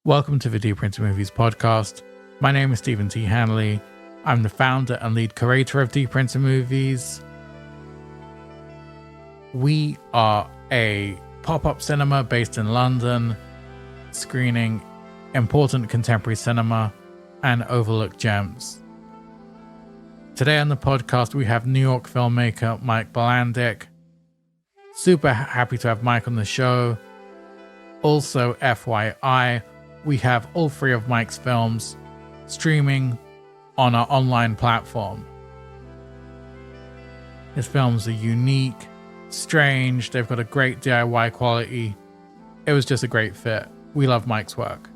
Welcome to the Deep Into Movies podcast. My name is Stephen T. Hanley. I'm the founder and lead curator of Deep Into Movies. We are a pop-up cinema based in London, screening important contemporary cinema and overlooked gems. Today on the podcast, we have New York filmmaker Mike Bilandic. Super happy to have Mike on the show. Also, FYI, we have all three of Mike's films streaming on our online platform. His films are unique, strange, they've got a great DIY quality. It was just a great fit. We love Mike's work.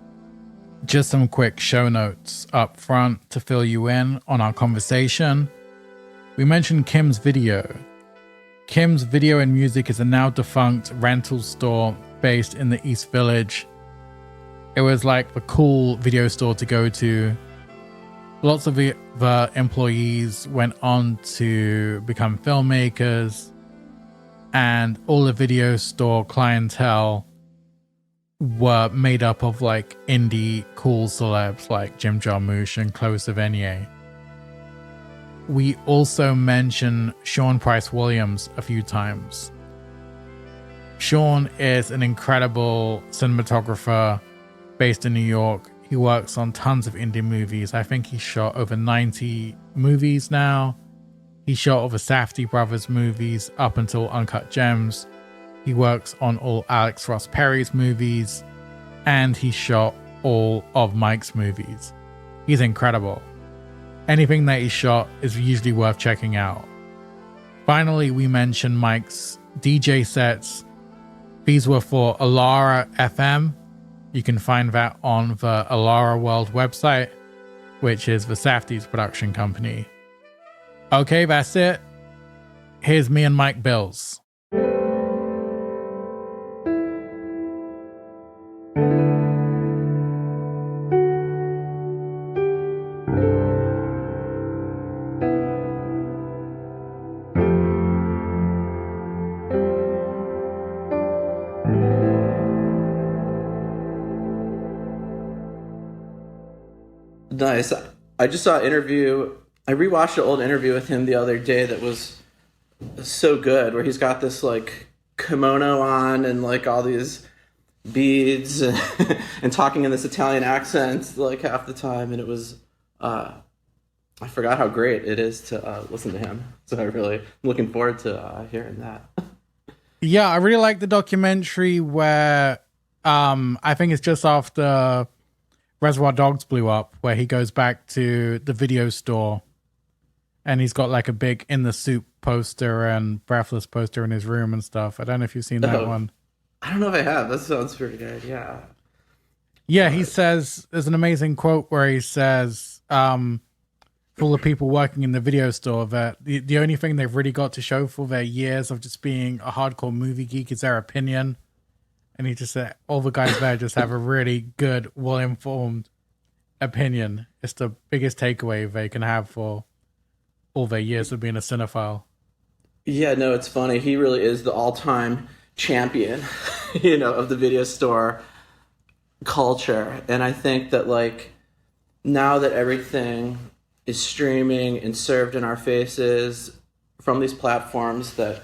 Just some quick show notes up front to fill you in on our conversation. We mentioned Kim's Video. Kim's Video and Music is a now defunct rental store based in the East Village. It was like the cool video store to go to. Lots of the employees went on to become filmmakers, and all the video store clientele were made up of like indie cool celebs like Jim Jarmusch and Chloe Sevigny. We also mention Sean Price Williams a few times. Sean is an incredible cinematographer based in New York. He works on tons of indie movies. I think he shot over 90 movies now. He shot over Safdie Brothers movies up until Uncut Gems. He works on all Alex Ross Perry's movies, and he shot all of Mike's movies. He's incredible. Anything that he shot is usually worth checking out. Finally, we mentioned Mike's DJ sets. These were for Alara FM. You can find that on the Alara World website, which is the Safdie's production company. Okay, that's it. Here's me and Mike Bills. Nice. I just saw an interview. I rewatched an old interview with him the other day that was so good, where he's got this like kimono on and like all these beads and, and talking in this Italian accent like half the time. And it was, I forgot how great it is to listen to him. So I really am looking forward to hearing that. Yeah, I really like the documentary where I think it's just after Reservoir Dogs blew up, where he goes back to the video store and he's got like a big In the Soup poster and Breathless poster in his room and stuff. I don't know if you've seen that one. I don't know if I have. That sounds pretty good. Yeah. Yeah, he says, there's an amazing quote where he says, for all the people working in the video store, that the only thing they've really got to show for their years of just being a hardcore movie geek is their opinion. And he just said, all the guys there just have a really good, well-informed opinion. It's the biggest takeaway they can have for all their years of being a cinephile. Yeah, no, it's funny. He really is the all-time champion, of the video store culture. And I think that, like, now that everything is streaming and served in our faces from these platforms, that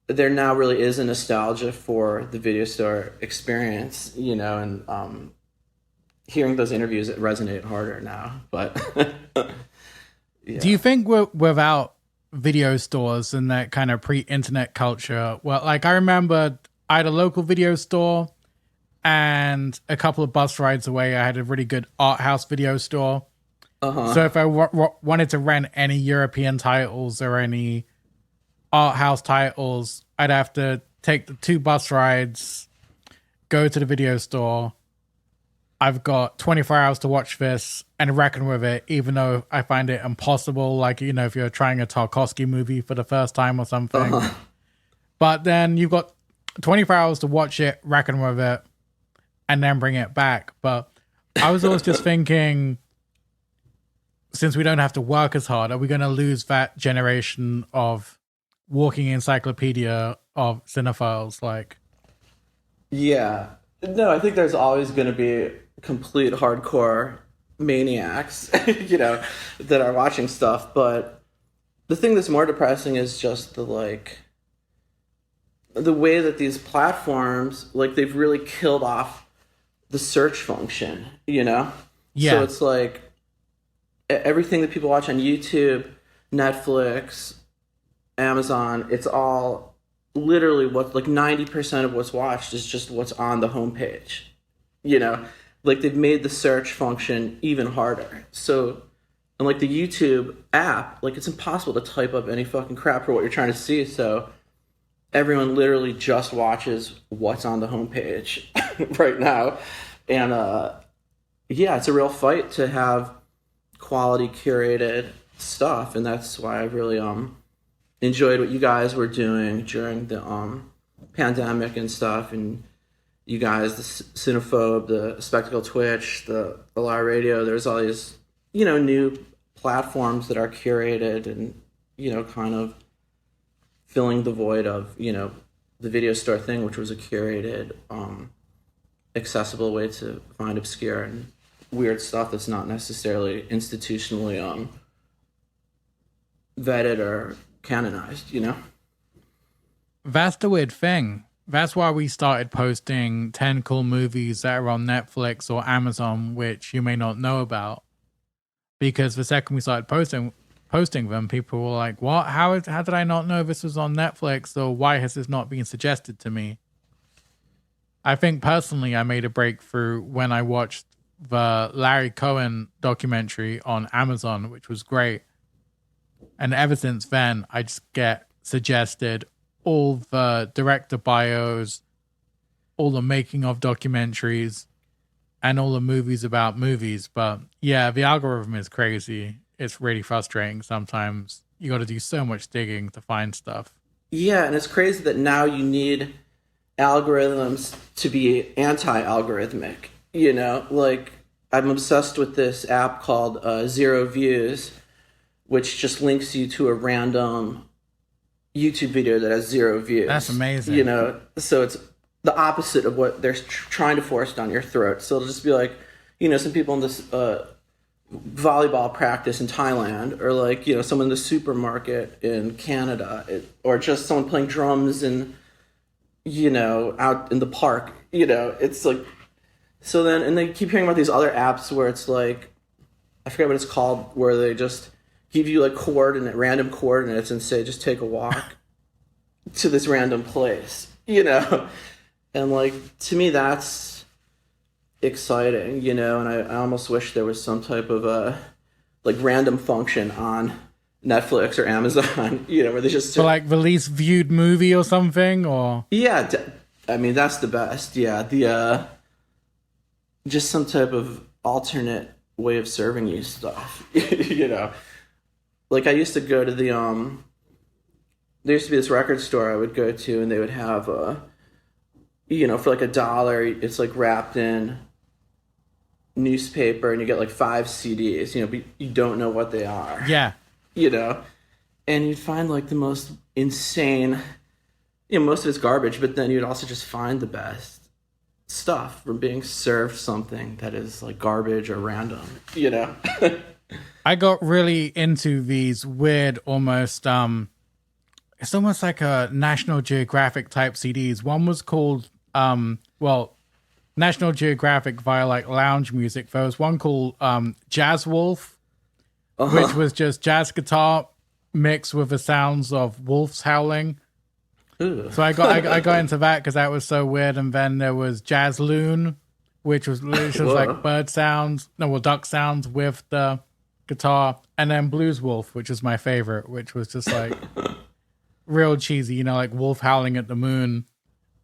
there now really is a nostalgia for the video store experience, and hearing those interviews, it resonate harder now. But yeah. Do you think without video stores and that kind of pre-internet culture, well, like I remember I had a local video store, and a couple of bus rides away, I had a really good art house video store. Uh-huh. So if I wanted to rent any European titles or any art house titles, I'd have to take the 2 bus rides, go to the video store. I've got 24 hours to watch this and reckon with it, even though I find it impossible, like, if you're trying a Tarkovsky movie for the first time or something. Uh-huh. But then you've got 24 hours to watch it, reckon with it, and then bring it back. But I was always just thinking, since we don't have to work as hard, are we going to lose that generation of walking encyclopedia of cinephiles? Like, yeah, No, I think there's always going to be complete hardcore maniacs, that are watching stuff. But the thing that's more depressing is just the way that these platforms, like, they've really killed off the search function, Yeah. So it's like everything that people watch on YouTube, Netflix, Amazon, it's all literally what, like, 90% of what's watched is just what's on the homepage. Like, they've made the search function even harder. So, and like the YouTube app, like, it's impossible to type up any fucking crap for what you're trying to see. So everyone literally just watches what's on the homepage right now. And yeah, it's a real fight to have quality curated stuff. And that's why I really enjoyed what you guys were doing during the pandemic and stuff. And you guys, the Cinephobe, the Spectacle Twitch, the Alar Radio, there's all these, new platforms that are curated and, kind of filling the void of, the video store thing, which was a curated, accessible way to find obscure and weird stuff that's not necessarily institutionally vetted or canonized, That's the weird thing. That's why we started posting 10 cool movies that are on Netflix or Amazon, which you may not know about. Because the second we started posting them, people were like, what? How did I not know this was on Netflix? Or why has this not been suggested to me? I think personally I made a breakthrough when I watched the Larry Cohen documentary on Amazon, which was great. And ever since then, I just get suggested all the director bios, all the making of documentaries, and all the movies about movies. But yeah, the algorithm is crazy. It's really frustrating sometimes. You got to do so much digging to find stuff. Yeah, and it's crazy that now you need algorithms to be anti-algorithmic. Like, I'm obsessed with this app called Zero Views, which just links you to a random YouTube video that has 0 views. That's amazing. So it's the opposite of what they're trying to force down your throat. So it'll just be like, some people in this volleyball practice in Thailand, or like, someone in the supermarket in Canada, or just someone playing drums and, out in the park, it's like, so then, and they keep hearing about these other apps where it's like, I forget what it's called, where they just give you like random coordinates and say, just take a walk to this random place, and like, to me, that's exciting, and I almost wish there was some type of like random function on Netflix or Amazon, where they just for like the least viewed movie or something, or yeah, I mean, that's the best. Yeah, the just some type of alternate way of serving you stuff, Like, I used to go to there used to be this record store I would go to, and they would have, for like $1, it's like wrapped in newspaper, and you get like 5 CDs, but you don't know what they are. Yeah. And you'd find like the most insane, most of it's garbage, but then you'd also just find the best stuff from being served something that is like garbage or random, I got really into these weird, almost, it's almost like a National Geographic type CDs. One was called, National Geographic via like lounge music. There was one called Jazz Wolf, which was just jazz guitar mixed with the sounds of wolves howling. Ooh. So I got into that because that was so weird. And then there was Jazz Loon, which was like bird sounds, duck sounds with the guitar, and then Blues Wolf, which is my favorite, which was just like real cheesy, like wolf howling at the moon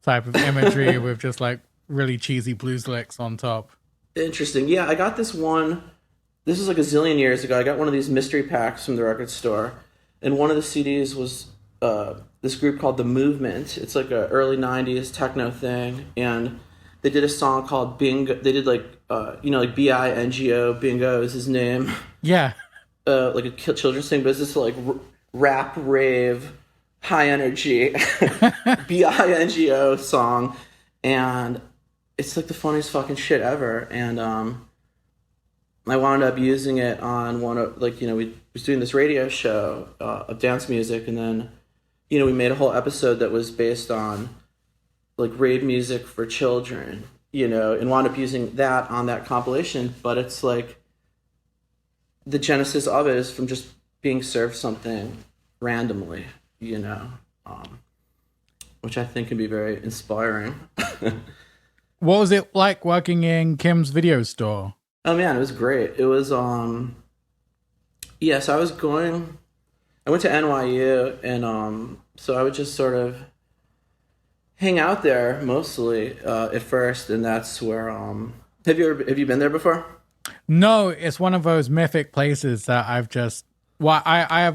type of imagery with just like really cheesy blues licks on top. Interesting. Yeah, I got this one. This was like a zillion years ago. I got one of these mystery packs from the record store, and one of the CDs was this group called The Movement. It's like a early 90s techno thing, and they did a song called Bingo. They did like, like BINGO, Bingo is his name. Yeah. Like a children's thing, but it's this like rap, rave, high energy BINGO song. And it's like the funniest fucking shit ever. And I wound up using it on one of, like, we was doing this radio show of dance music, and then we made a whole episode that was based on like rave music for children, and wound up using that on that compilation. But it's like the genesis of it is from just being served something randomly, which I think can be very inspiring. What was it like working in Kim's video store? Oh man, it was great. It was so I went to NYU, and so I would just sort of hang out there mostly at first, and that's where have you been there before? No, it's one of those mythic places that I have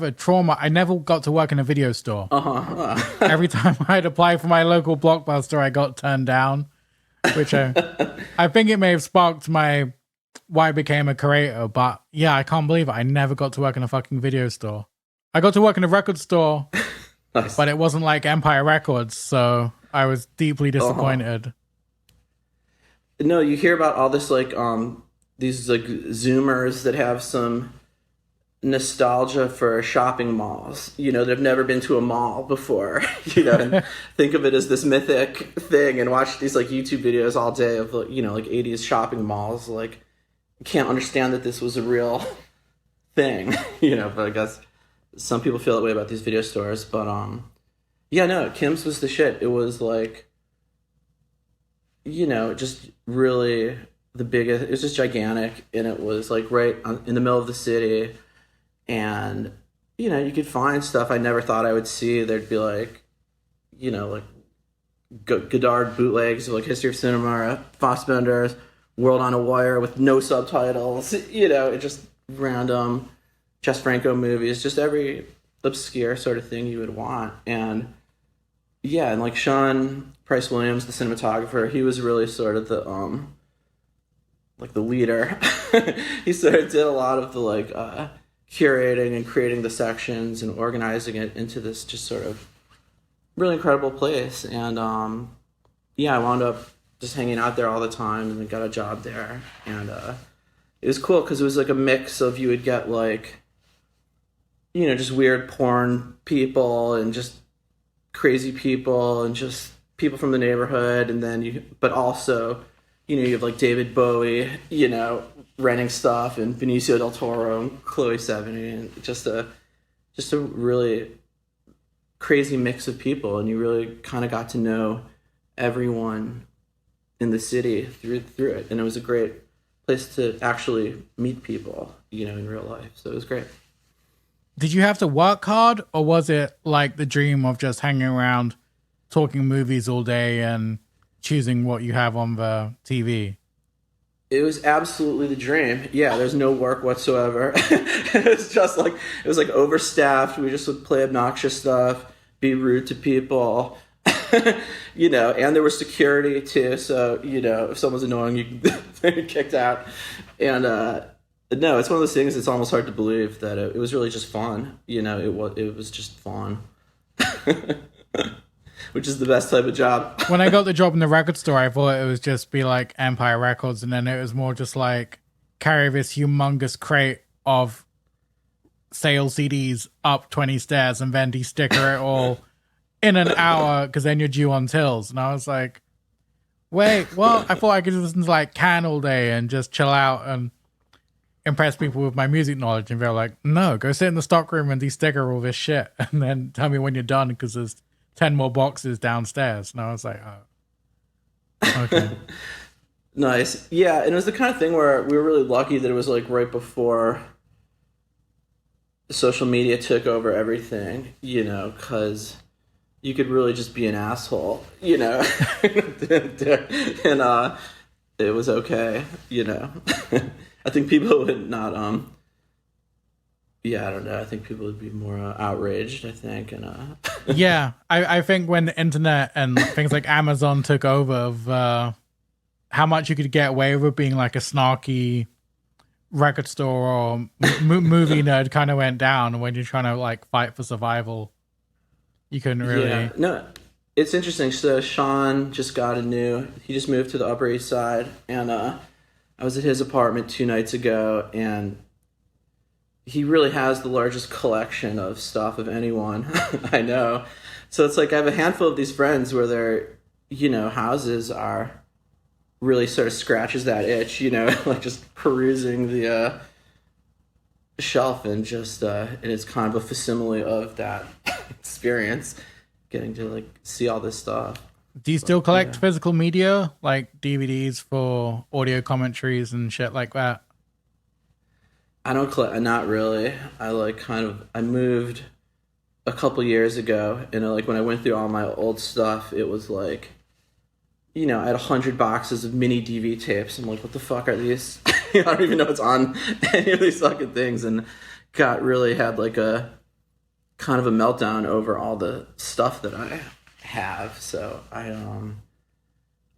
a trauma. I never got to work in a video store. Every time I'd apply for my local Blockbuster, I got turned down, which I think it may have sparked why I became a creator. But yeah, I can't believe it. I never got to work in a fucking video store. I got to work in a record store, Nice. But it wasn't like Empire Records, so I was deeply disappointed. No, you hear about all this like these like Zoomers that have some nostalgia for shopping malls, that have never been to a mall before, and think of it as this mythic thing, and watch these like YouTube videos all day of like 80s shopping malls. Like, can't understand that this was a real thing, but I guess some people feel that way about these video stores. But yeah, no, Kim's was the shit. It was like, just really the biggest. It was just gigantic, and it was like right in the middle of the city. And you could find stuff I never thought I would see. There'd be like, like Godard bootlegs of like History of Cinema, Fassbender's World on a Wire with no subtitles. It just random Jess Franco movies, just every obscure sort of thing you would want. And yeah, and like Sean Price Williams, the cinematographer, he was really sort of the like the leader. He sort of did a lot of the like curating and creating the sections and organizing it into this just sort of really incredible place. And yeah, I wound up just hanging out there all the time, and then got a job there. And it was cool because it was like a mix of, you would get like, just weird porn people and just crazy people and just people from the neighborhood. And then but also, you have like David Bowie, renting stuff, and Benicio del Toro and Chloe Sevigny, and just a really crazy mix of people. And you really kind of got to know everyone in the city through it. And it was a great place to actually meet people, in real life. So it was great. Did you have to work hard, or was it like the dream of just hanging around, talking movies all day and choosing what you have on the TV? It was absolutely the dream. Yeah, there's no work whatsoever. It was like overstaffed. We just would play obnoxious stuff, be rude to people, and there was security too. So, if someone's annoying, you can get kicked out. And no, it's one of those things. It's almost hard to believe that it was really just fun. It was just fun. Which is the best type of job. When I got the job in the record store, I thought it was just be like Empire Records, and then it was more just like carry this humongous crate of sale CDs up 20 stairs and then de-sticker it all in an hour, because then you're due on tills. And I was like, wait, what? I thought I could listen to like Can all day and just chill out and impress people with my music knowledge. And they're like, no, go sit in the stockroom and de-sticker all this shit, and then tell me when you're done, because there's 10 more boxes downstairs. And I was like, oh, okay. Nice. Yeah, and it was the kind of thing where we were really lucky that it was like right before social media took over everything, because you could really just be an asshole, and it was okay, I think people would not yeah, I don't know. I think people would be more outraged, I think. And yeah, I think when the internet and things like Amazon took over, of how much you could get away with being like a snarky record store or movie nerd kind of went down. And when you're trying to like fight for survival, you couldn't really. Yeah, no, It's interesting. So Sean just got a new. He just moved to the Upper East Side, and I was at his apartment 2 nights ago, and he really has the largest collection of stuff of anyone I know. So it's like I have a handful of these friends where their, houses are really sort of scratches that itch, like just perusing the shelf and just and it's kind of a facsimile of that experience, getting to like see all this stuff. Do you still collect physical media, like DVDs for audio commentaries and shit like that? I don't collect. Not really. I moved a couple years ago, and like when I went through all my old stuff, it was like, I had 100 boxes of mini DV tapes. I'm like, what the fuck are these? I don't even know what's on any of these fucking things, and had like a kind of a meltdown over all the stuff that I have. So I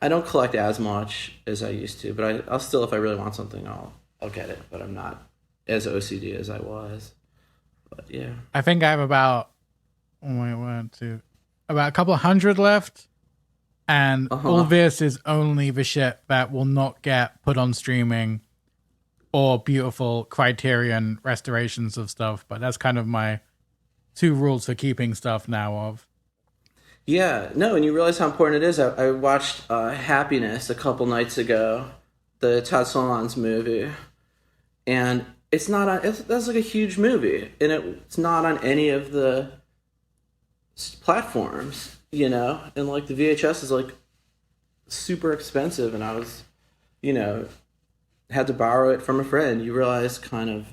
don't collect as much as I used to, but I'll still, if I really want something, I'll get it. But I'm not as OCD as I was. But yeah, I think I have about about a couple of hundred left, and all this is only the shit that will not get put on streaming or beautiful Criterion restorations of stuff. But that's kind of my 2 rules for keeping stuff now of. Yeah, no, and you realize how important it is. I watched Happiness a couple nights ago, the Todd Solondz movie, and it's not on. That's like a huge movie, and it's not on any of the platforms, and like the VHS is like super expensive, and I was, had to borrow it from a friend. You realize kind of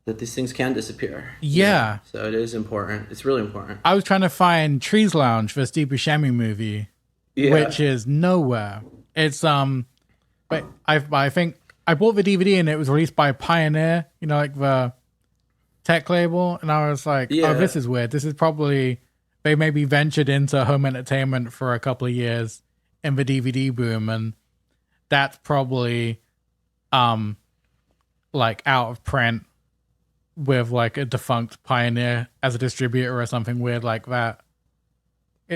that these things can disappear. Yeah. So it is important. It's really important. I was trying to find Trees Lounge, the Steve Buscemi movie, which is nowhere. It's but I think I bought the DVD and it was released by Pioneer, like the tech label, and I was like, oh, this is weird. This is probably, they maybe ventured into home entertainment for a couple of years in the DVD boom, and that's probably like out of print with like a defunct Pioneer as a distributor or something weird like that.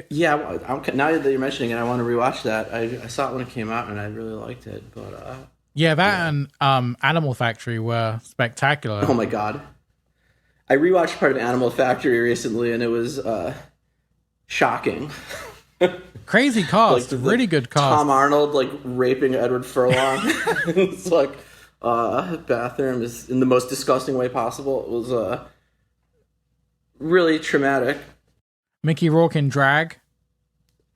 Now that you're mentioning it, I want to rewatch that. I saw it when it came out and I really liked it, but and Animal Factory were spectacular. Oh my god, I rewatched part of Animal Factory recently and it was shocking. Crazy cast, like really good cast. Tom Arnold like raping Edward Furlong. It's like bathroom is in the most disgusting way possible. It was really traumatic. Mickey Rourke in drag.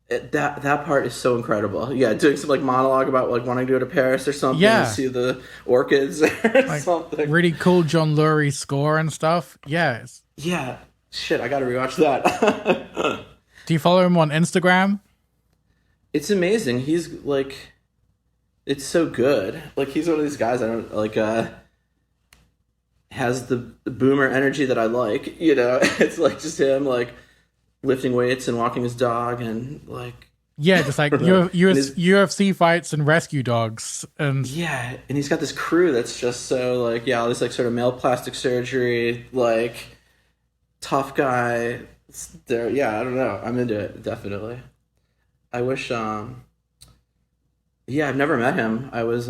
That part is so incredible. Yeah, doing some like monologue about like wanting to go to Paris or something to see the orchids or like, something. Really cool John Lurie score and stuff. Yes. Yeah. Shit, I gotta rewatch that. Do you follow him on Instagram? It's amazing. He's like, it's so good. Like he's one of these guys I don't like. Has the boomer energy that I like. It's like just him like lifting weights and walking his dog and like just like UFC fights and rescue dogs and and he's got this crew that's just so like all this like sort of male plastic surgery like tough guy. There, I don't know. I'm into it definitely. I wish I've never met him. I was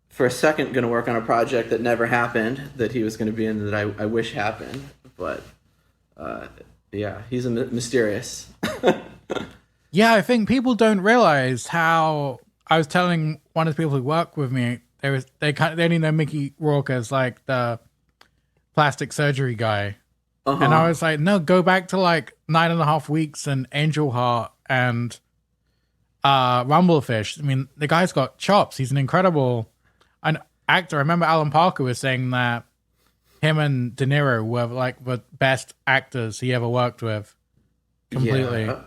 for a second going to work on a project that never happened that he was going to be in that I wish happened, but he's a mysterious. I think people don't realize how. I was telling one of the people who work with me, they only know Mickey Rourke as like the plastic surgery guy, and I was like, no, go back to like 9.5 Weeks and Angel Heart and Rumblefish. I mean, the guy's got chops. He's an incredible actor. I remember Alan Parker was saying that him and De Niro were like the best actors he ever worked with. Completely. Yeah.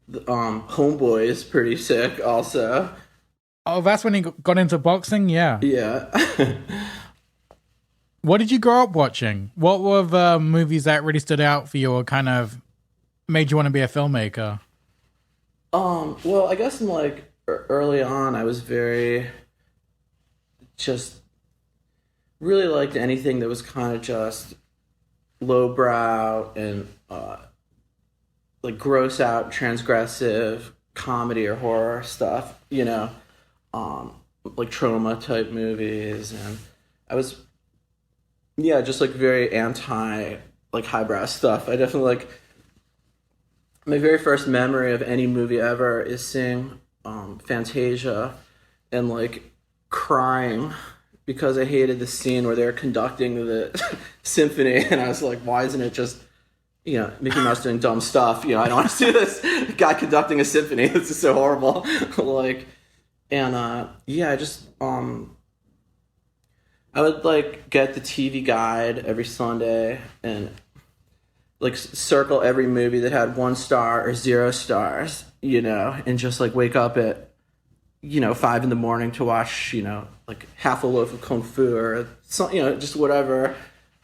Homeboy is pretty sick also. Oh, that's when he got into boxing? Yeah. Yeah. What did you grow up watching? What were the movies that really stood out for you or kind of made you want to be a filmmaker? Well, I guess in like early on, I was very just really liked anything that was kind of just lowbrow and like gross out, transgressive comedy or horror stuff, like trauma type movies. And I was, yeah, just like very anti like highbrow stuff. I definitely like my very first memory of any movie ever is seeing Fantasia and like crying because I hated the scene where they're conducting the symphony, and I was like, why isn't it just Mickey Mouse doing dumb stuff? I don't want to see this guy conducting a symphony. This is so horrible. Like, and yeah, I just I would like get the TV guide every Sunday and like circle every movie that had 1 star or 0 stars, and just like wake up at 5 a.m. to watch like half a loaf of kung fu or some, just whatever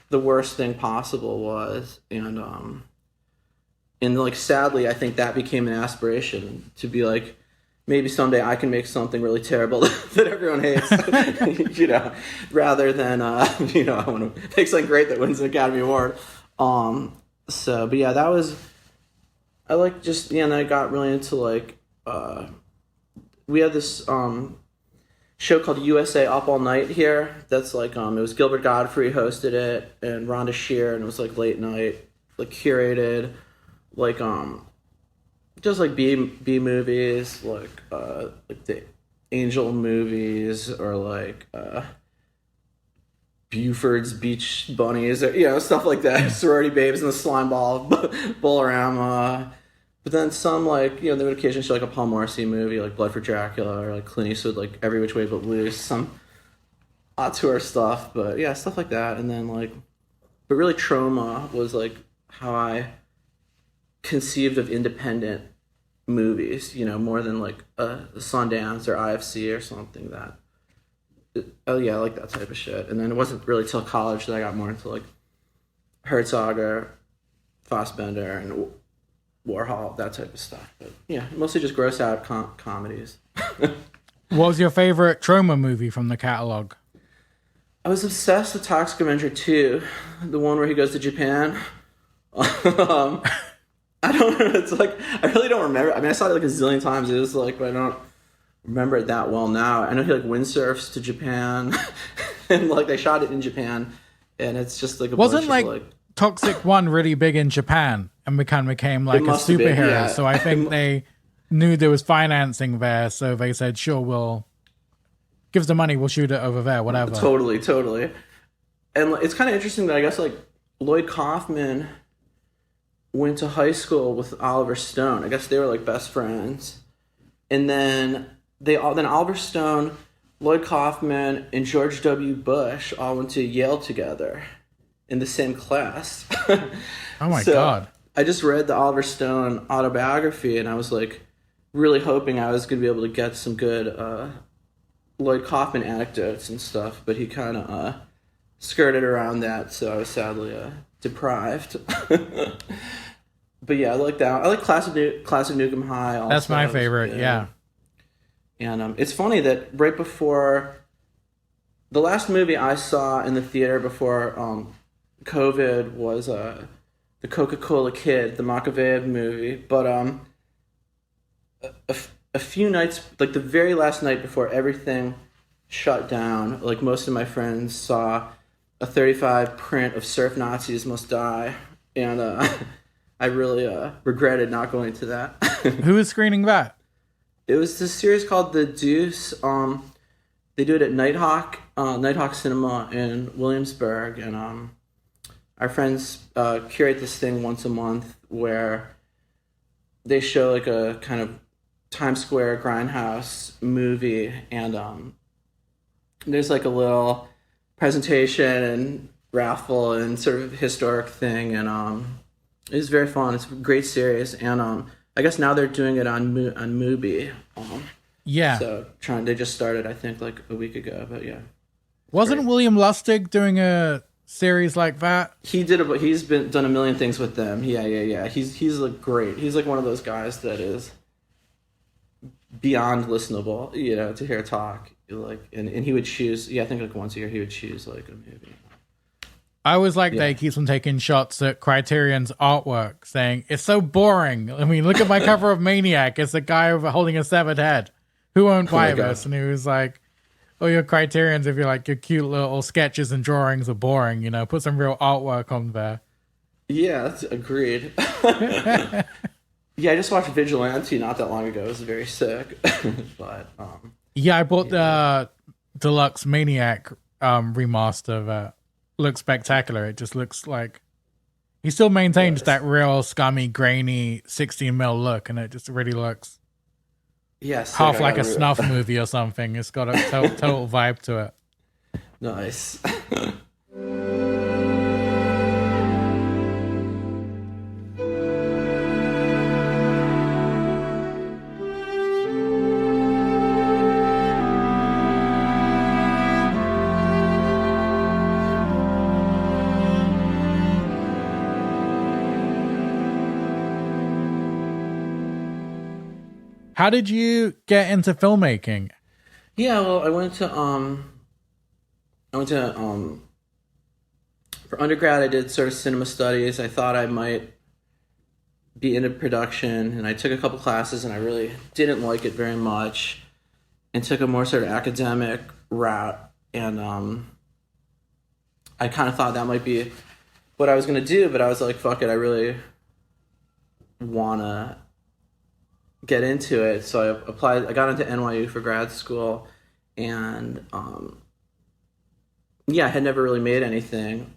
the worst thing possible was. And like sadly I think that became an aspiration to be like, maybe someday I can make something really terrible that everyone hates, rather than I want to make something great that wins an Academy Award. So, but yeah, that was, I like just, and I got really into like, we had this show called USA Up All Night here. That's like, it was Gilbert Gottfried hosted it, and Rhonda Shear, and it was like late night, like curated, like, just like B movies, like the Angel movies, or like, Buford's Beach Bunnies, or stuff like that. Sorority Babes and the Slime Ball, Bolorama. But then some like they would occasionally show like a Paul Morrissey movie, like Blood for Dracula, or like Clint Eastwood, like Every Which Way But Loose, some auteur stuff. But yeah, stuff like that. And then like, but really Trauma was like how I conceived of independent movies, more than like Sundance or IFC or something that. Oh yeah, I like that type of shit. And then it wasn't really till college that I got more into like Herzog or Fassbender and Warhol, that type of stuff. But yeah, mostly just gross out comedies. What was your favorite Troma movie from the catalog? I was obsessed with Toxic Avenger 2, the one where he goes to Japan. I don't know. It's like, I really don't remember. I mean, I saw it like a zillion times. It was like, but I don't remember it that well now. I know he like windsurfs to Japan, and like they shot it in Japan, and it's just like a wasn't bunch like of, like Toxic 1 really big in Japan and became like a superhero. Yeah. So I think they knew there was financing there, so they said, sure, we'll give us the money, we'll shoot it over there, whatever. Totally. And it's kind of interesting that I guess like Lloyd Kaufman went to high school with Oliver Stone. I guess they were like best friends, and then Oliver Stone, Lloyd Kaufman, and George W. Bush all went to Yale together in the same class. Oh my God. I just read the Oliver Stone autobiography, and I was like really hoping I was going to be able to get some good Lloyd Kaufman anecdotes and stuff, but he kind of skirted around that, so I was sadly deprived. But yeah, I like that. I like Classic Nukem High also. That's my favorite, yeah. And it's funny that right before the last movie I saw in the theater before COVID was the Coca-Cola Kid, the Machiavelli movie. But a few nights, like the very last night before everything shut down, like most of my friends saw a 35 print of Surf Nazis Must Die, and I really regretted not going to that. Who was screening that? It was this series called The Deuce. They do it at Nighthawk Cinema in Williamsburg, and our friends curate this thing once a month where they show like a kind of Times Square Grindhouse movie, and there's like a little presentation and raffle and sort of historic thing, and it was very fun. It's a great series, and I guess now they're doing it on Mubi. Yeah. So they just started, I think, like a week ago. But yeah. Wasn't great. William Lustig doing a series like that? He did it. He's done a million things with them. Yeah. He's like great. He's like one of those guys that is beyond listenable, to hear talk. Like, and he would choose. Yeah, I think like once a year he would choose like a movie. I always like that Yeah. he keeps on taking shots at Criterion's artwork, saying, it's so boring. I mean, look at my cover of Maniac. It's a guy holding a severed head. Who won't Oh my buy God. this? And he was like, oh, your Criterions, if you're like, your cute little sketches and drawings are boring, put some real artwork on there. Yeah, that's agreed. Yeah, I just watched Vigilante not that long ago. It was very sick. But Yeah, I bought the deluxe Maniac remaster that looks spectacular. It just looks like he still maintains Yes. that real scummy, grainy 16mm look, and it just really looks yes, half like a snuff movie or something. It's got a total vibe to it. Nice. How did you get into filmmaking? Yeah, well, I went to for undergrad. I did sort of cinema studies. I thought I might be into production, and I took a couple classes, and I really didn't like it very much, and took a more sort of academic route. And I kind of thought that might be what I was going to do, but I was like, fuck it, I really want to get into it. So I applied. I got into NYU for grad school, and yeah, I had never really made anything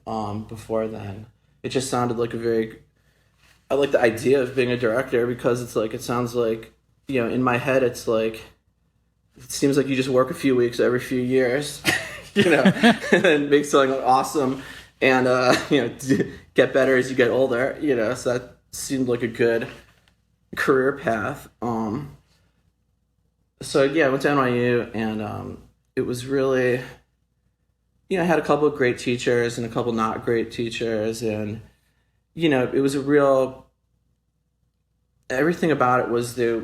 before then. It just sounded like I like the idea of being a director, because it's like, it sounds like, in my head, it's like, it seems like you just work a few weeks every few years, and then make something awesome, and get better as you get older, so that seemed like a good career path. So yeah, I went to NYU, and it was really, I had a couple of great teachers and a couple not great teachers, and it was everything about it was they're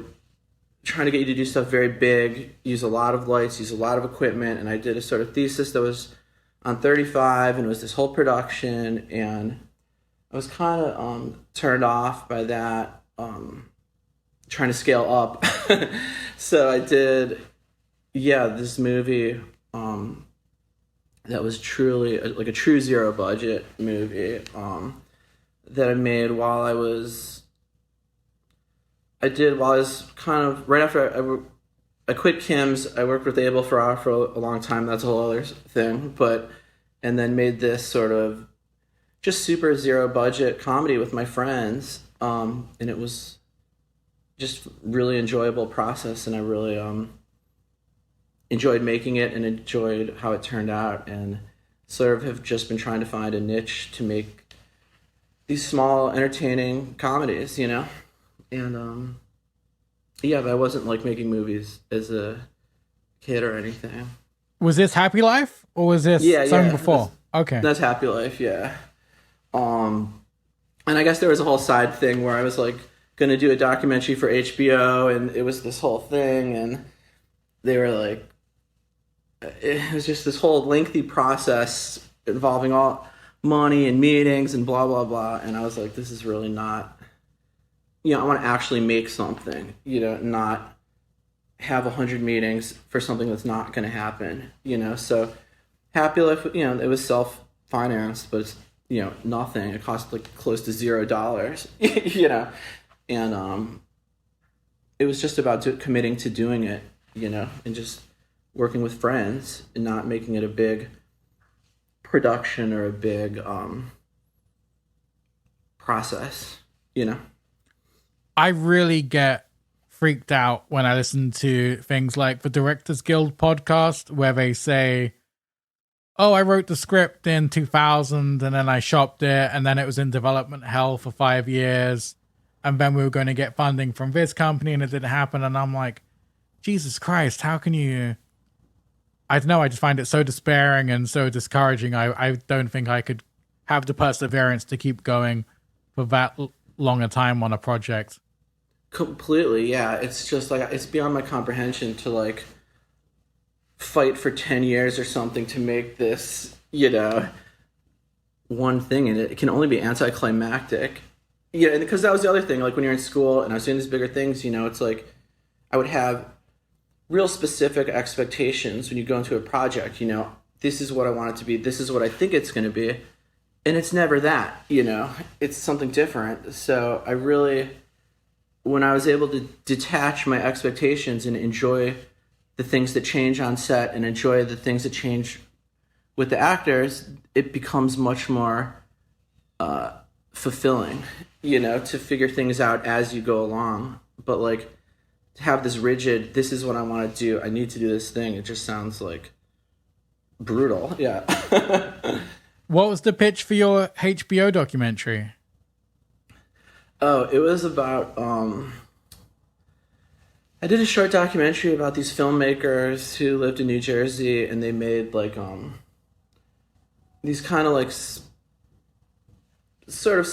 trying to get you to do stuff very big, use a lot of lights, use a lot of equipment, and I did a sort of thesis that was on 35, and it was this whole production, and I was kind of turned off by that, trying to scale up. So I did, this movie that was truly like a true zero budget movie that I made while I was kind of right after I quit Kim's. I worked with Abel Ferrara for a long time. That's a whole other thing. And then made this sort of just super zero budget comedy with my friends. And it was just really enjoyable process. And I really enjoyed making it and enjoyed how it turned out. And sort of have just been trying to find a niche to make these small, entertaining comedies, And but I wasn't like making movies as a kid or anything. Was this Happy Life, or was this something before? Okay. That's Happy Life, yeah. And I guess there was a whole side thing where I was like gonna do a documentary for HBO, and it was this whole thing, and they were like, it was just this whole lengthy process involving all money and meetings and blah blah blah, and I was like, this is really not, I want to actually make something, not have 100 meetings for something that's not going to happen, so Happy Life, it was self-financed, but it's, nothing. It cost like close to $0, and it was just about committing to doing it, and just working with friends and not making it a big production or a big process, I really get freaked out when I listen to things like the Directors Guild podcast, where they say, oh, I wrote the script in 2000 and then I shopped it, and then it was in development hell for 5 years, and then we were going to get funding from this company and it didn't happen. And I'm like, Jesus Christ, how can you? I don't know, I just find it so despairing and so discouraging. I don't think I could have the perseverance to keep going for that long a time on a project. Completely, yeah. It's just like, it's beyond my comprehension to like fight for 10 years or something to make this, one thing in it. It can only be anticlimactic. Yeah, and because that was the other thing. Like when you're in school and I was doing these bigger things, it's like I would have real specific expectations when you go into a project. This is what I want it to be. This is what I think it's going to be, and it's never that. It's something different. So I really, when I was able to detach my expectations and enjoy the things that change on set and enjoy the things that change with the actors, it becomes much more fulfilling, to figure things out as you go along. But like to have this rigid, this is what I want to do, I need to do this thing, it just sounds like brutal. Yeah. What was the pitch for your HBO documentary? Oh, it was about I did a short documentary about these filmmakers who lived in New Jersey, and they made like these kind of like sort of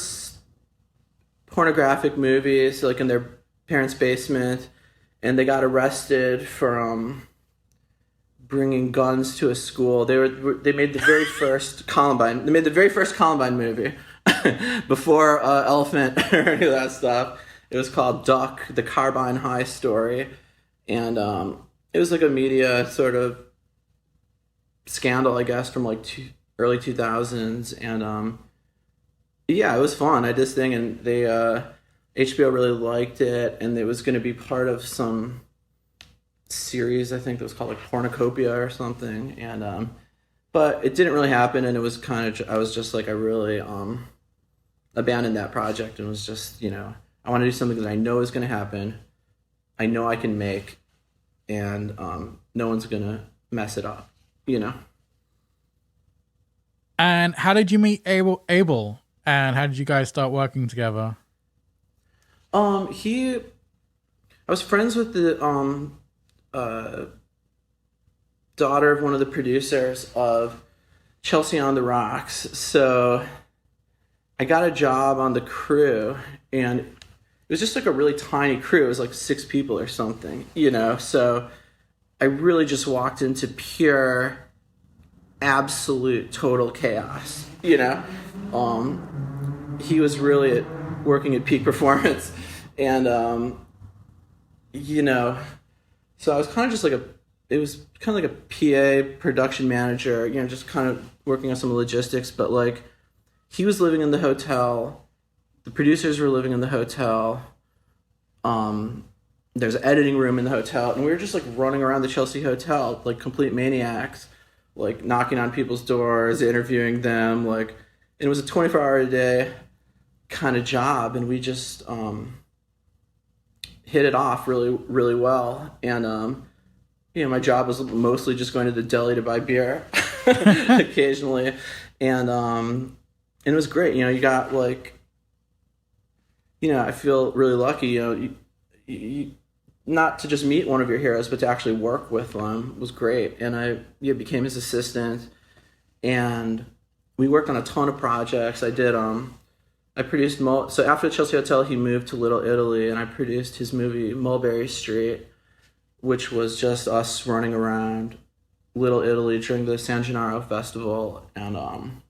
pornographic movies, like in their parents' basement, and they got arrested for bringing guns to a school. They made the very first Columbine. They made the very first Columbine movie before Elephant or any of that stuff. It was called Duck, the Carbine High story. And it was like a media sort of scandal, I guess, from like early 2000s. And yeah, it was fun. I did this thing, and they HBO really liked it, and it was going to be part of some series, I think that was called like Pornocopia or something. And but it didn't really happen, and it was kind of, I was just like, I really abandoned that project and was just, I want to do something that I know is going to happen, I know I can make, and no one's going to mess it up, And how did you meet Abel? And how did you guys start working together? I was friends with the daughter of one of the producers of Chelsea on the Rocks. So I got a job on the crew, and it was just like a really tiny crew. It was like 6 people or something, So I really just walked into pure, absolute, total chaos, He was really working at peak performance, and so I was kind of just like it was kind of like a PA production manager, just kind of working on some logistics. But like, he was living in the hotel, the producers were living in the hotel, there's an editing room in the hotel, and we were just like running around the Chelsea hotel like complete maniacs, like knocking on people's doors, interviewing them, like, and it was a 24-hour-a-day kind of job, and we just hit it off really, really well. And my job was mostly just going to the deli to buy beer occasionally, and it was great. You got like, I feel really lucky. You not to just meet one of your heroes, but to actually work with them was great. And I became his assistant, and we worked on a ton of projects. I did I produced so after the Chelsea Hotel, he moved to Little Italy, and I produced his movie Mulberry Street, which was just us running around Little Italy during the San Gennaro Festival, and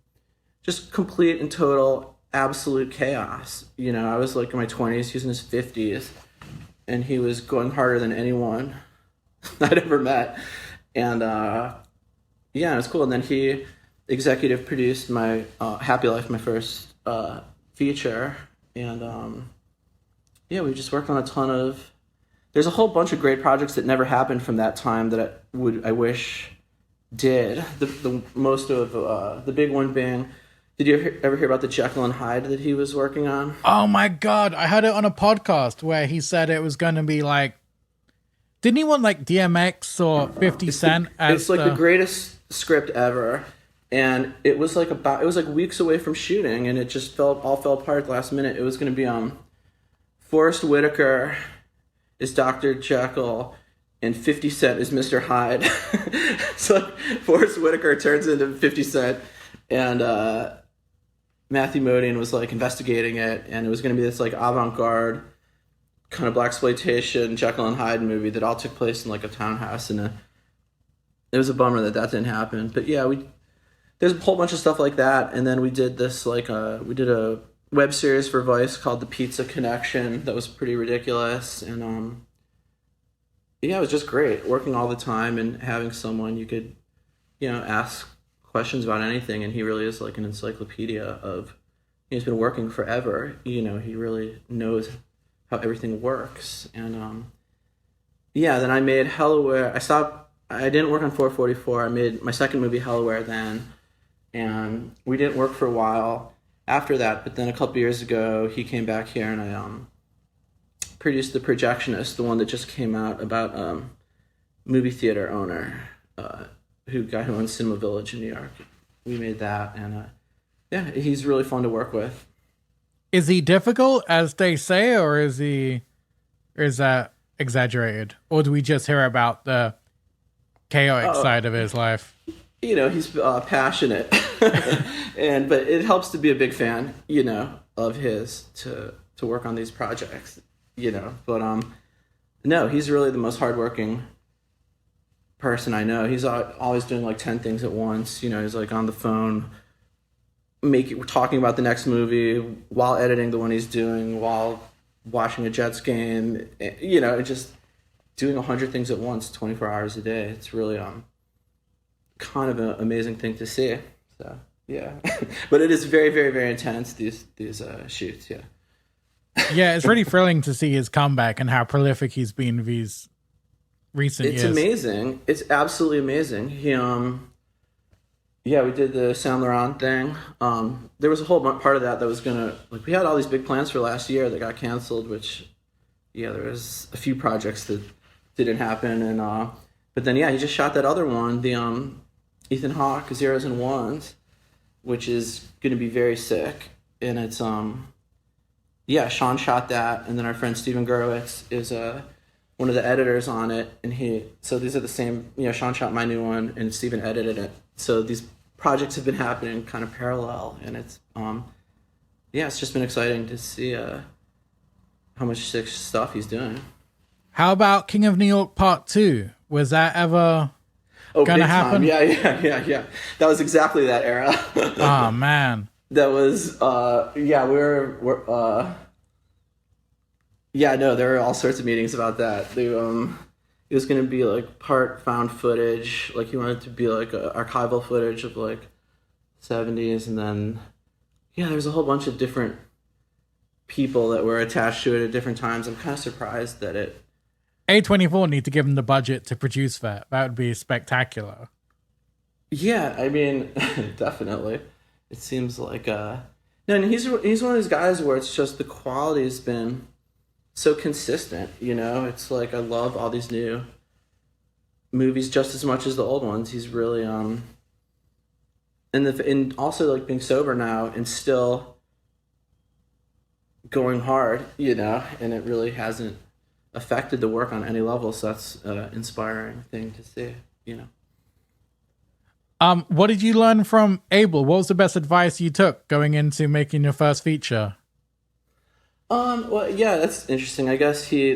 just complete and total absolute chaos. I was like in my 20s, he was in his 50s, and he was going harder than anyone I'd ever met. And it was cool. And then he executive produced my Happy Life, my first feature, and we just worked on a ton of. There's a whole bunch of great projects that never happened from that time that I wish did. The most of the big one being, did you ever hear about the Jekyll and Hyde that he was working on? Oh my God, I heard it on a podcast where he said it was going to be like, didn't he want like DMX or 50 Cent? It's like the greatest script ever. And it was like weeks away from shooting, and it just all fell apart at the last minute. It was going to be Forrest Whitaker is Dr. Jekyll, and 50 Cent is Mr. Hyde. So Forrest Whitaker turns into 50 Cent, and Matthew Modine was like investigating it, and it was going to be this like avant-garde kind of blaxploitation Jekyll and Hyde movie that all took place in like a townhouse, and it was a bummer that didn't happen. But yeah, there's a whole bunch of stuff like that. And then we did this, like, we did a web series for Vice called The Pizza Connection that was pretty ridiculous. And yeah, it was just great working all the time and having someone you could, ask questions about anything. And he really is like an encyclopedia of, he's been working forever. He really knows how everything works. And yeah, then I made Hellaware. I didn't work on 444. I made my second movie, Hellaware, then. And we didn't work for a while after that. But then a couple years ago, he came back here and I produced The Projectionist, the one that just came out about movie theater owner guy who owns Cinema Village in New York. We made that. And yeah, he's really fun to work with. Is he difficult, as they say, or is that exaggerated? Or do we just hear about the chaotic side of his life? He's passionate, but it helps to be a big fan, of his to work on these projects, But no, he's really the most hardworking person I know. He's always doing like 10 things at once. He's like on the phone, talking about the next movie while editing the one he's doing, while watching a Jets game, just doing 100 things at once, 24 hours a day. It's really kind of an amazing thing to see. So yeah, but it is very, very, very intense, these shoots. Yeah. Yeah, it's really thrilling to see his comeback and how prolific he's been these recent years. It's amazing. It's absolutely amazing. He yeah, we did the Saint Laurent thing. There was a whole part of that was we had all these big plans for last year that got canceled, which, yeah, there was a few projects that didn't happen. And, but then, yeah, he just shot that other one, the Ethan Hawke, Zeros and Ones, which is going to be very sick. And it's, yeah, Sean shot that. And then our friend Steven Gurwitz is one of the editors on it. And so these are the same, Sean shot my new one and Steven edited it. So these projects have been happening kind of parallel, and it's yeah, it's just been exciting to see how much sick stuff he's doing. How about King of New York Part 2? Was that ever gonna happen? Yeah. That was exactly that era. Oh man. That was yeah, we're yeah, no, there were all sorts of meetings about that. It was going to be like part found footage, like he wanted it to be like archival footage of like 70s, and then yeah, there's a whole bunch of different people that were attached to it at different times. I'm kind of surprised that A24 need to give him the budget to produce that. That would be spectacular. Yeah, I mean, definitely. It seems like no, and he's one of those guys where it's just the quality's been so consistent, It's like I love all these new movies just as much as the old ones. He's really and also like being sober now and still going hard, and it really hasn't affected the work on any level. So that's an inspiring thing to see, What did you learn from Abel? What was the best advice you took going into making your first feature? Well, yeah, that's interesting. I guess he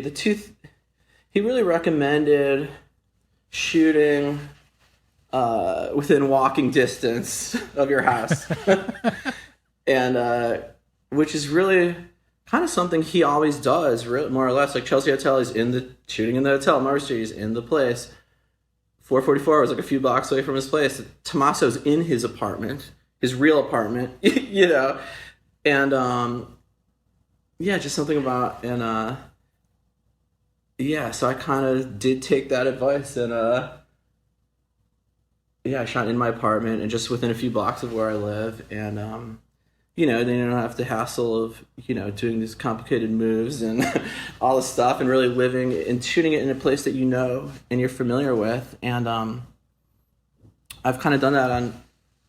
really recommended shooting within walking distance of your house. And which is really kind of something he always does, more or less. Like Chelsea Hotel, he's shooting in the hotel. Marvel Street, he's in the place. 444 was like a few blocks away from his place. Tommaso's in his apartment, his real apartment, and yeah, just something about, and yeah, so I kind of did take that advice, and yeah, I shot in my apartment and just within a few blocks of where I live, and then you don't have the hassle of doing these complicated moves and all this stuff, and really living and shooting it in a place that and you're familiar with, and I've kind of done that on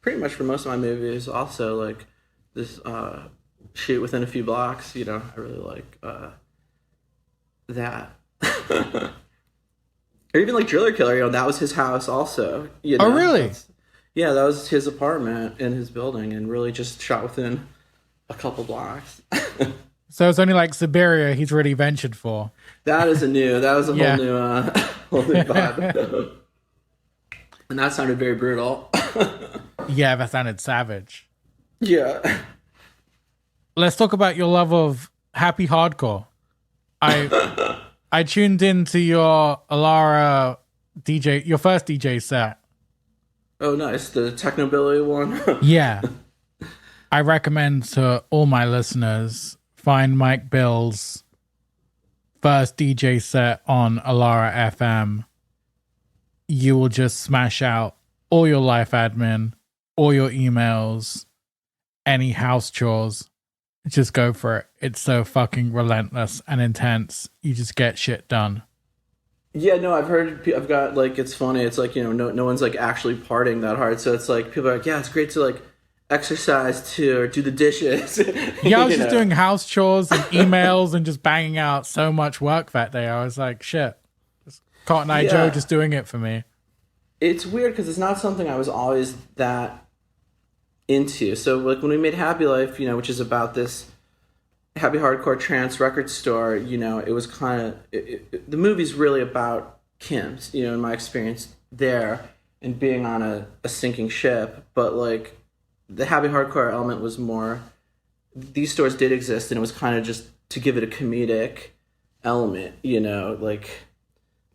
pretty much for most of my movies. Also, like this shoot within a few blocks, I really like that. Or even like Driller Killer, that was his house also. Oh, really? Yeah, that was his apartment in his building, and really just shot within a couple blocks. So it's only like Siberia he's really ventured for. That was a whole new whole new vibe. And that sounded very brutal. Yeah, that sounded savage. Yeah. Let's talk about your love of happy hardcore. I I tuned into your Alara DJ, your first DJ set. Oh, nice. The Technobilly one. Yeah. I recommend to all my listeners find Mike Bill's first DJ set on Alara FM. You will just smash out all your life admin, all your emails, any house chores. Just go for it. It's so fucking relentless and intense. You just get shit done. Yeah, no, I've got, like, it's funny. It's like, no one's like actually partying that hard. So it's like, people are like, yeah, it's great to like exercise too, or do the dishes. Yeah, I was just doing house chores and emails and just banging out so much work that day. I was like, shit. Cotton Eye Joe just doing it for me. It's weird because it's not something I was always that into. So like when we made Happy Life, which is about this happy hardcore trance record store, it was kind of the movie's really about Kim's, in my experience there and being on a sinking ship. But like the happy hardcore element was more, these stores did exist and it was kind of just to give it a comedic element, like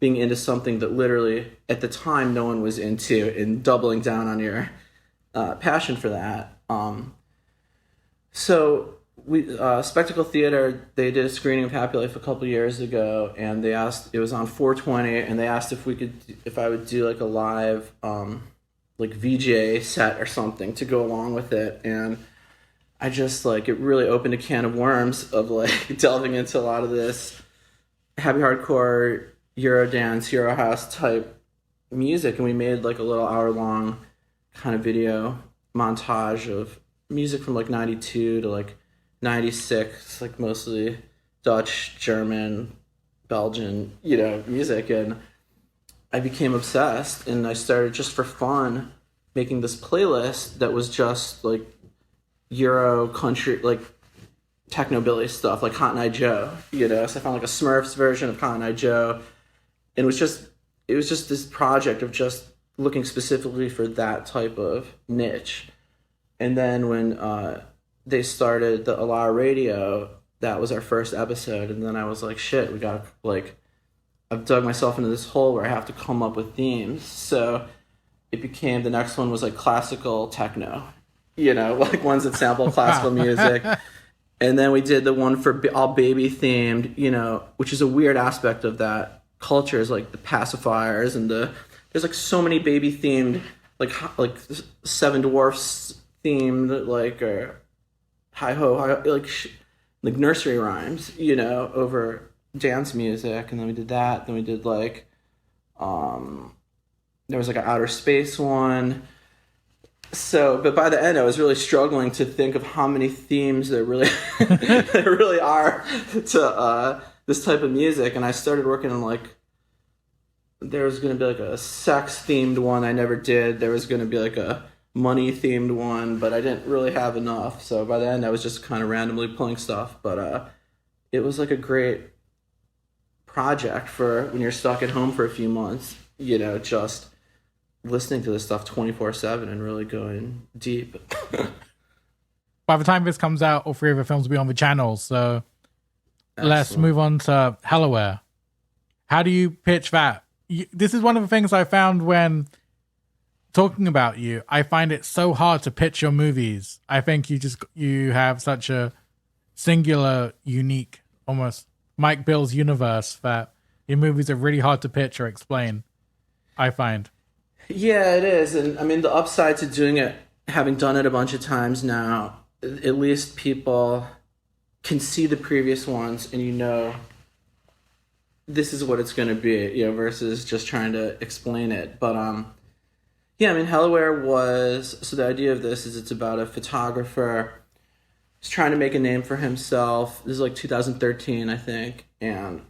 being into something that literally at the time no one was into and doubling down on your passion for that. So we Spectacle Theater, they did a screening of Happy Life a couple years ago, and they asked, it was on 420, and they asked if I would do like a live like VJ set or something to go along with it. And I just like, it really opened a can of worms of like delving into a lot of this happy hardcore, Eurodance, Eurohouse type music. And we made like a little hour-long kind of video montage of music from like 92 to like 96, like mostly Dutch, German, Belgian, music. And I became obsessed, and I started just for fun making this playlist that was just like Euro country, like technobilly stuff, like Cotton Eye Joe, So I found like a Smurfs version of Cotton Eye Joe, and it was just this project of just looking specifically for that type of niche. And then when they started the Alara Radio, that was our first episode, and then I was like, shit, we gotta like, I've dug myself into this hole where I have to come up with themes. So it became, the next one was like classical techno, like ones that sample classical music. And then we did the one for all baby themed, which is a weird aspect of that culture, is like the pacifiers and there's like so many baby themed, like Seven Dwarfs themed, like, or hi ho, like nursery rhymes, over dance music. And then we did that. Then we did like, there was like an outer space one. So, but by the end, I was really struggling to think of how many themes there really, there really are to this type of music. And I started working on like, there was going to be like a sex themed one I never did. There was going to be like a money themed one, but I didn't really have enough. So by the end, I was just kind of randomly pulling stuff. But it was like a great project for when you're stuck at home for a few months, just listening to this stuff 24/7 and really going deep. By the time this comes out, all three of the films will be on the channel. So let's move on to Hellaware. How do you pitch that? This is one of the things I found when talking about you. I find it so hard to pitch your movies. I think you have such a singular, unique, almost Mike Bill's universe that your movies are really hard to pitch or explain, I find. Yeah, it is. And I mean, the upside to doing it, having done it a bunch of times now, at least people can see the previous ones and this is what it's going to be, versus just trying to explain it. But yeah, I mean, Hellaware was, so the idea of this is it's about a photographer. He's trying to make a name for himself. This is like 2013, I think. And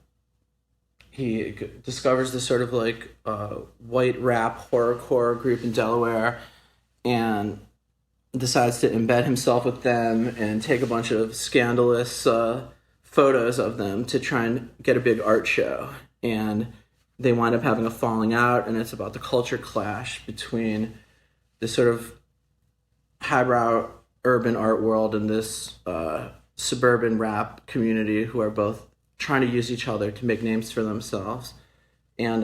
he discovers this sort of like white rap horrorcore group in Delaware and decides to embed himself with them and take a bunch of scandalous photos of them to try and get a big art show. And they wind up having a falling out, and it's about the culture clash between this sort of highbrow urban art world and this suburban rap community who are both trying to use each other to make names for themselves. And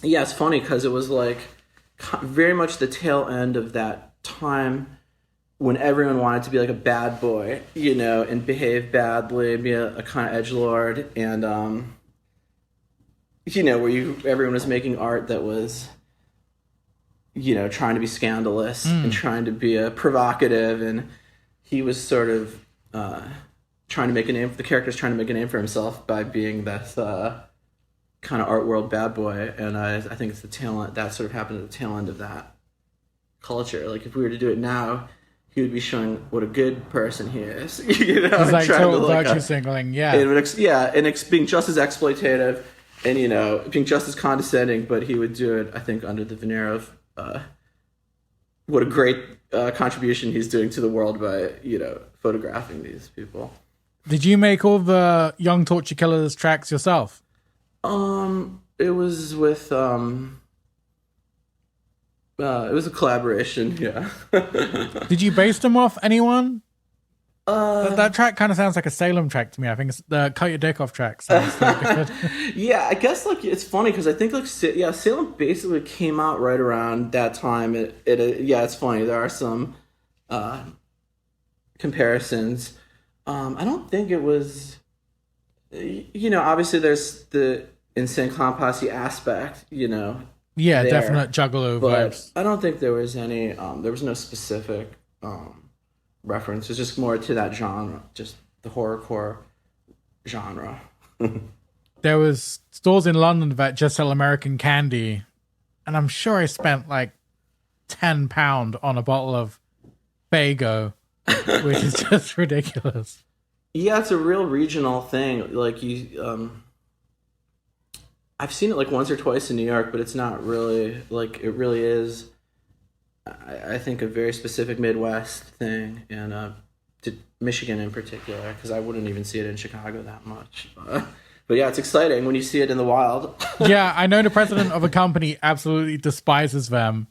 yeah, it's funny because it was like very much the tail end of that time when everyone wanted to be like a bad boy, and behave badly, be a kind of edgelord, and where everyone was making art that was, trying to be scandalous and trying to be provocative, and he was sort of trying to make a name. The character's trying to make a name for himself by being this kind of art world bad boy, and I think it's the talent that sort of happened at the tail end of that culture. Like if we were to do it now, he would be showing what a good person he is. It's like total virtue signaling, yeah. And being just as exploitative and, being just as condescending, but he would do it, I think, under the veneer of what a great contribution he's doing to the world by, photographing these people. Did you make all the Young Torture Killers tracks yourself? It was with, it was a collaboration, yeah. Did you base them off anyone? That track kind of sounds like a Salem track to me. I think it's the Cut Your Dick Off track. Sounds so good. Yeah, I guess it's funny because I think Salem basically came out right around that time. It's funny. There are some comparisons. I don't think it was. Obviously there's the Insane Clown Posse aspect. Yeah, there, definite Juggalo vibes. I don't think there was any. There was no specific reference. It's just more to that genre, just the horrorcore genre. There was stores in London that just sell American candy, and I'm sure I spent like £10 on a bottle of Faygo, which is just ridiculous. Yeah, it's a real regional thing. Like I've seen it like once or twice in New York, but it's not really like it really is. I think a very specific Midwest thing, and to Michigan in particular, because I wouldn't even see it in Chicago that much. But yeah, it's exciting when you see it in the wild. Yeah, I know the president of a company absolutely despises them.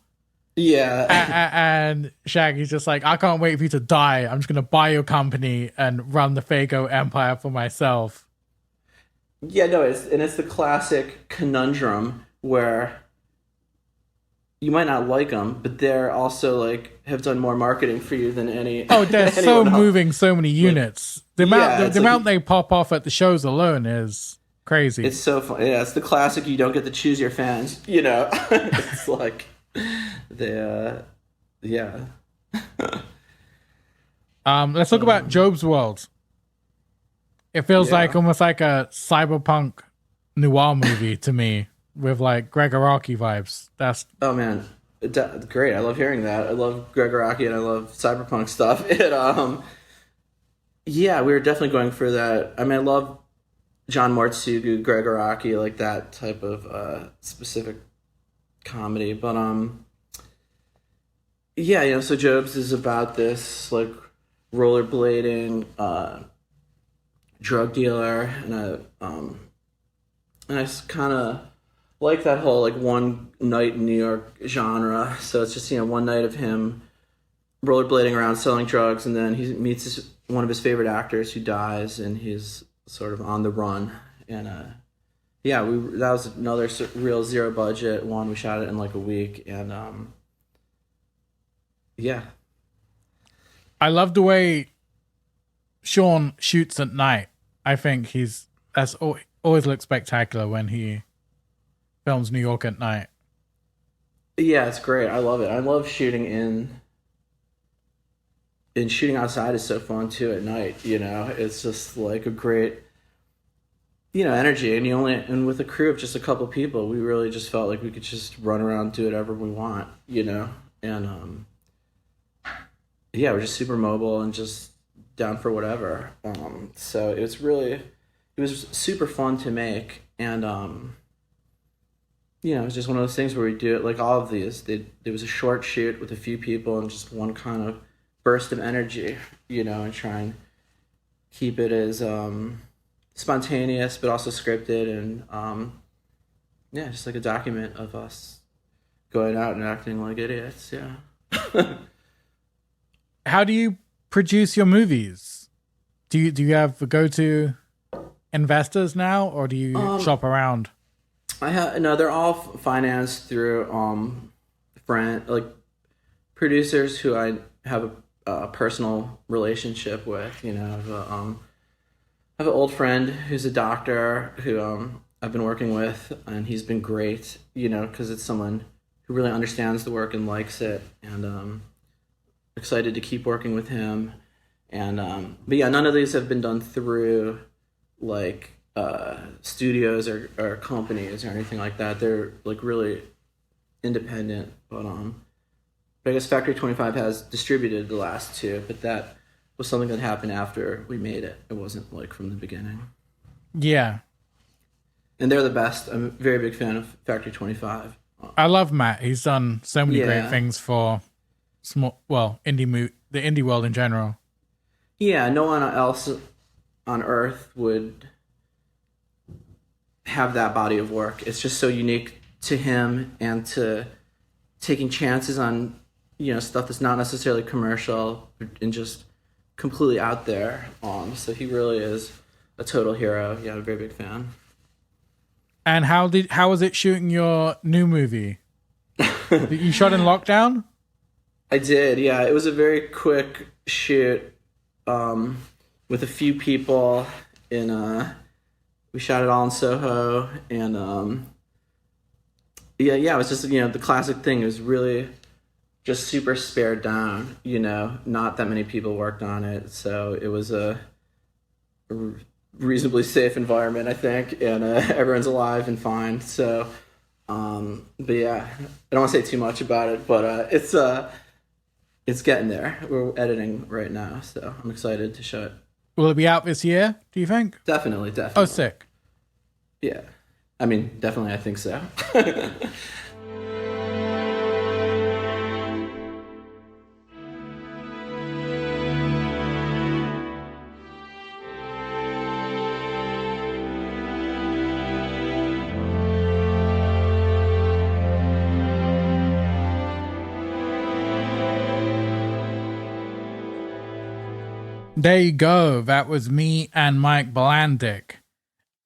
Yeah. And Shaggy's just like, I can't wait for you to die. I'm just going to buy your company and run the Faygo empire for myself. Yeah, no, it's the classic conundrum where you might not like them, but they're also like have done more marketing for you than any. Oh, they're so moving so many units. The the amount they pop off at the shows alone is crazy. It's so fun. Yeah, it's the classic. You don't get to choose your fans. It's like yeah. Let's talk about Job's World. It feels like almost like a cyberpunk noir movie to me, with like Greg Araki vibes. Oh man, great! I love hearing that. I love Greg Araki and I love cyberpunk stuff. Yeah, we were definitely going for that. I mean, I love John Mortsugu, Greg Araki, like that type of specific comedy. But yeah, so Jobs is about this like rollerblading drug dealer, and I kind of like that whole like one night in New York genre. So it's just one night of him rollerblading around selling drugs, and then he meets one of his favorite actors who dies, and he's sort of on the run. And that was another real zero budget one. We shot it in like a week, and yeah. I love the way Sean shoots at night. I think that's always looks spectacular when he films New York at night. Yeah, it's great. I love it. I love shooting and shooting outside is so fun too at night. It's just like a great, energy. And with a crew of just a couple people, we really just felt like we could just run around, do whatever we want, and yeah, we're just super mobile and just down for whatever. So it was super fun to make, and it was just one of those things where we do it like all of these. There was a short shoot with a few people and just one kind of burst of energy, and try and keep it as spontaneous but also scripted, and just like a document of us going out and acting like idiots. Yeah. How do you produce your movies? Do you have go-to investors now, or do you shop around? I have no. They're all financed through friend like producers who I have a personal relationship with. You know, I have an old friend who's a doctor who I've been working with, and he's been great. You know, because it's someone who really understands the work and likes it, and excited to keep working with him. And but yeah, none of these have been done through like studios or companies or anything like that. They're like really independent. But I guess Factory 25 has distributed the last two, but that was something that happened after we made it. It wasn't like from the beginning. Yeah. And they're the best. I'm a very big fan of Factory 25. I love Matt. He's done so many Yeah. great things for the indie world in general. Yeah, no one else on earth would have that body of work. It's just so unique to him, and to taking chances on, you know, stuff that's not necessarily commercial and just completely out there. So he really is a total hero. Yeah, I'm a very big fan. And how was it shooting your new movie? You shot in lockdown? I did, yeah. It was a very quick shoot with a few people in we shot it all in Soho, and yeah, it was just, you know, the classic thing. It was really just super spared down, you know, not that many people worked on it, so it was a reasonably safe environment, I think, and everyone's alive and fine. So but yeah, I don't want to say too much about it, but it's getting there. We're editing right now, so I'm excited to show it. Will it be out this year, do you think? Definitely. Oh, sick. Yeah. I mean, definitely, I think so. There you go. That was me and Mike Bilandic.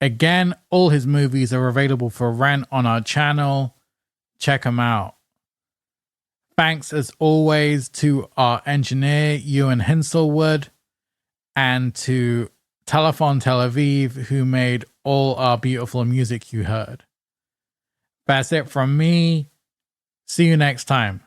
Again, all his movies are available for rent on our channel. Check them out. Thanks as always to our engineer, Ewan Hinselwood, and to Telephone Tel Aviv, who made all our beautiful music you heard. That's it from me. See you next time.